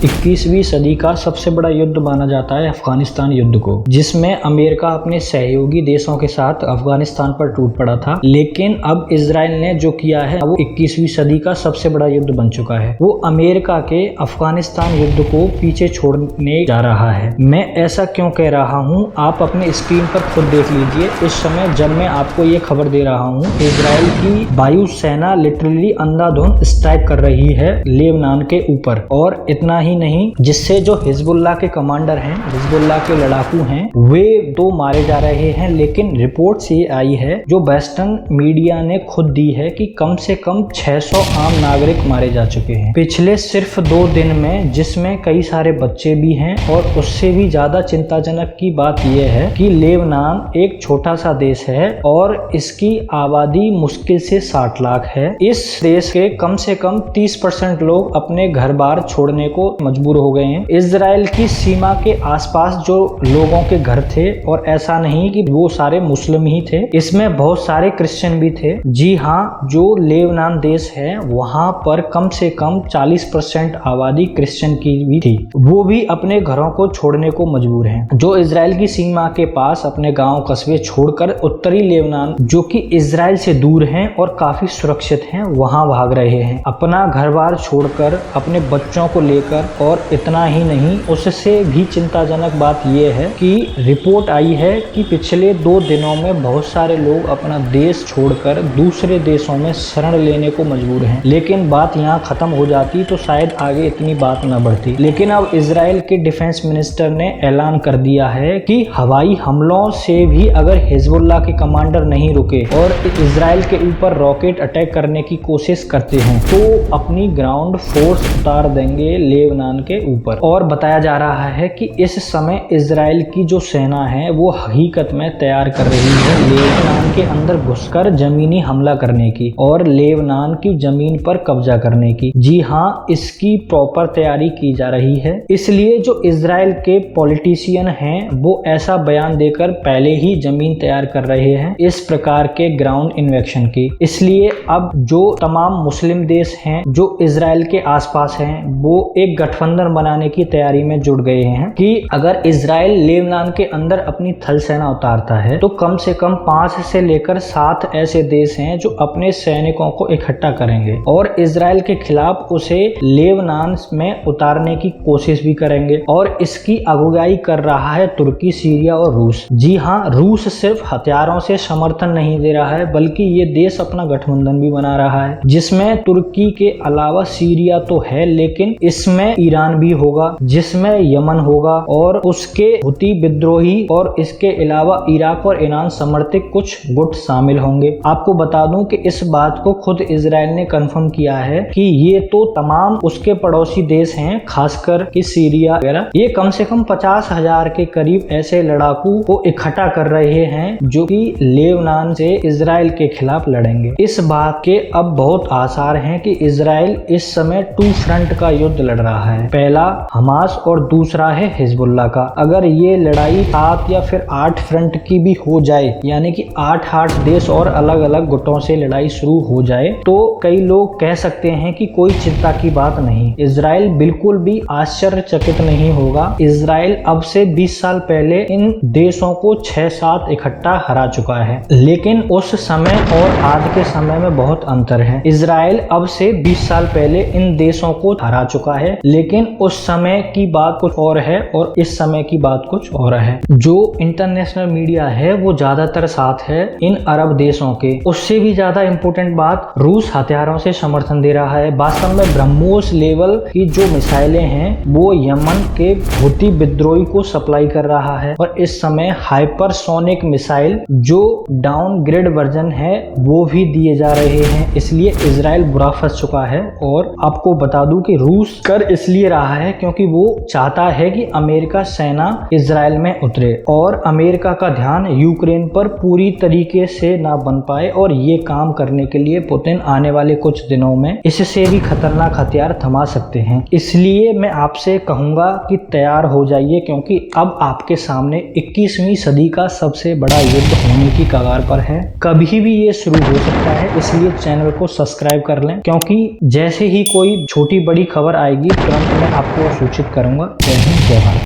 21वीं सदी का सबसे बड़ा युद्ध माना जाता है अफगानिस्तान युद्ध को, जिसमें अमेरिका अपने सहयोगी देशों के साथ अफगानिस्तान पर टूट पड़ा था। लेकिन अब इजराइल ने जो किया है वो 21वीं सदी का सबसे बड़ा युद्ध बन चुका है। वो अमेरिका के अफगानिस्तान युद्ध को पीछे छोड़ने जा रहा है। मैं ऐसा क्यों कह रहा हूँ, आप अपने स्क्रीन पर खुद देख लीजिए। इस समय जब मैं आपको ये खबर दे रहा हूँ, इजराइल की वायु सेना लिटरली अंधाधुंध स्ट्राइक कर रही है लेबनान के ऊपर। और इतना ही नहीं, जिससे जो हिजबुल्लाह के कमांडर हैं, हिजबुल्लाह के लड़ाकू हैं, वे तो मारे जा रहे हैं। लेकिन रिपोर्ट्स ये आई है, जो वेस्टर्न मीडिया ने खुद दी है, कि कम से कम 600 आम नागरिक मारे जा चुके हैं पिछले सिर्फ 2 दिन में, जिसमें कई सारे बच्चे भी हैं। और उससे भी ज्यादा चिंताजनक की बात यह है कि लेबनान एक छोटा सा देश है और इसकी आबादी मुश्किल से 60 लाख है। इस देश के कम से कम 30% लोग अपने घर बार छोड़ने को मजबूर हो गए हैं। इजराइल की सीमा के आसपास जो लोगों के घर थे, और ऐसा नहीं कि वो सारे मुस्लिम ही थे, इसमें बहुत सारे क्रिश्चियन भी थे। जी हाँ, जो लेबनान देश है वहां पर कम से कम 40% आबादी क्रिश्चियन की भी थी। वो भी अपने घरों को छोड़ने को मजबूर हैं। जो इजराइल की सीमा के पास अपने गांव कस्बे छोड़कर उत्तरी लेबनान, जो कि इजराइल से दूर हैं और काफी सुरक्षित हैं, वहां भाग रहे हैं अपना घर बार छोड़कर, अपने बच्चों को लेकर। और इतना ही नहीं, उससे भी चिंताजनक बात यह है कि रिपोर्ट आई है कि पिछले 2 दिनों में बहुत सारे लोग अपना देश छोड़कर दूसरे देशों में शरण लेने को मजबूर हैं। लेकिन बात यहाँ खत्म हो जाती तो शायद आगे इतनी बात न बढ़ती। लेकिन अब इजराइल के डिफेंस मिनिस्टर ने ऐलान कर दिया है कि हवाई हमलों से भी अगर हिजबुल्लाह के कमांडर नहीं रुके और इजराइल के ऊपर रॉकेट अटैक करने की कोशिश करते हैं, तो अपनी ग्राउंड फोर्स उतार देंगे लेबनान के ऊपर। और बताया जा रहा है कि इस समय इजराइल की जो सेना है वो हकीकत में तैयार कर रही है लेबनान के अंदर घुसकर जमीनी हमला करने की और लेबनान की जमीन पर कब्जा करने की। जी हाँ, इसकी प्रॉपर तैयारी की जा रही है। इसलिए जो इजराइल के पॉलिटिशियन हैं वो ऐसा बयान देकर पहले ही जमीन तैयार कर रहे हैं इस प्रकार के ग्राउंड इन्वेक्शन की। इसलिए अब जो तमाम मुस्लिम देश हैं जो इजराइल के आसपास हैं, वो एक गठबंधन बनाने की तैयारी में जुट गए हैं कि अगर इजराइल लेबनान के अंदर अपनी थल सेना उतारता है तो कम से कम 5 से लेकर 7 ऐसे देश हैं जो अपने सैनिकों को इकट्ठा करेंगे और इजराइल के खिलाफ उसे लेबनान में उतारने की कोशिश भी करेंगे। और इसकी अगुवाई कर रहा है तुर्की, सीरिया और रूस। जी हाँ, रूस सिर्फ हथियारों से समर्थन नहीं दे रहा है, बल्कि ये देश अपना गठबंधन भी बना रहा है, जिसमें तुर्की के अलावा सीरिया तो है, लेकिन इसमें ईरान भी होगा, जिसमें यमन होगा और उसके हुती विद्रोही, और इसके अलावा इराक और ईरान समर्थित कुछ गुट शामिल होंगे। आपको बता दूं कि इस बात को खुद इजराइल ने कंफर्म किया है कि ये तो तमाम उसके पड़ोसी देश हैं, खासकर कि सीरिया वगैरह, ये कम से कम 50,000 के करीब ऐसे लड़ाकू को इकट्ठा कर रहे हैं जो कि लेबनान से इजराइल के खिलाफ लड़ेंगे। इस बात के अब बहुत आसार हैं कि इजराइल इस समय 2 फ्रंट का युद्ध लड़ रहा है। पहला हमास और दूसरा है हिजबुल्लाह का। अगर ये लड़ाई 7 या फिर 8 फ्रंट की भी हो जाए, यानी कि 8 देश और अलग अलग गुटों से लड़ाई शुरू हो जाए, तो कई लोग कह सकते हैं कि कोई चिंता की बात नहीं। इजराइल बिल्कुल भी आश्चर्यचकित नहीं होगा। इजराइल अब से 20 साल पहले इन देशों को 6-7 इकट्ठा हरा चुका है, लेकिन उस समय और आज के समय में बहुत अंतर है। इजराइल अब से 20 साल पहले इन देशों को हरा चुका है, लेकिन उस समय की बात कुछ और है और इस समय की बात कुछ और है। जो इंटरनेशनल मीडिया है वो ज्यादातर साथ है इन अरब देशों के। उससे भी ज्यादा इंपॉर्टेंट बात, रूस हथियारों से समर्थन दे रहा है। वास्तव में ब्रह्मोस लेवल की जो मिसाइलें हैं वो यमन के हुती विद्रोही को सप्लाई कर रहा है, और इस समय हाइपरसोनिक मिसाइल जो डाउनग्रेड वर्जन है वो भी दिए जा रहे हैं। इसलिए इजराइल बुरा फंस चुका है। और आपको बता दूं कि रूस कर इसलिए रहा है क्योंकि वो चाहता है कि अमेरिका सेना इजराइल में उतरे और अमेरिका का ध्यान यूक्रेन पर पूरी तरीके से ना बन पाए। और ये काम करने के लिए पुतिन आने वाले कुछ दिनों में इससे भी खतरनाक हथियार थमा सकते हैं। इसलिए मैं आपसे कहूंगा कि तैयार हो जाइए, क्योंकि अब आपके सामने 21वीं सदी का सबसे बड़ा युद्ध होने की कगार पर है। कभी भी ये शुरू हो सकता है, इसलिए चैनल को सब्सक्राइब कर लें, क्योंकि जैसे ही कोई छोटी बड़ी खबर आएगी तुरंत मैं आपको सूचित करूंगा। जय हिंद, जय भारत।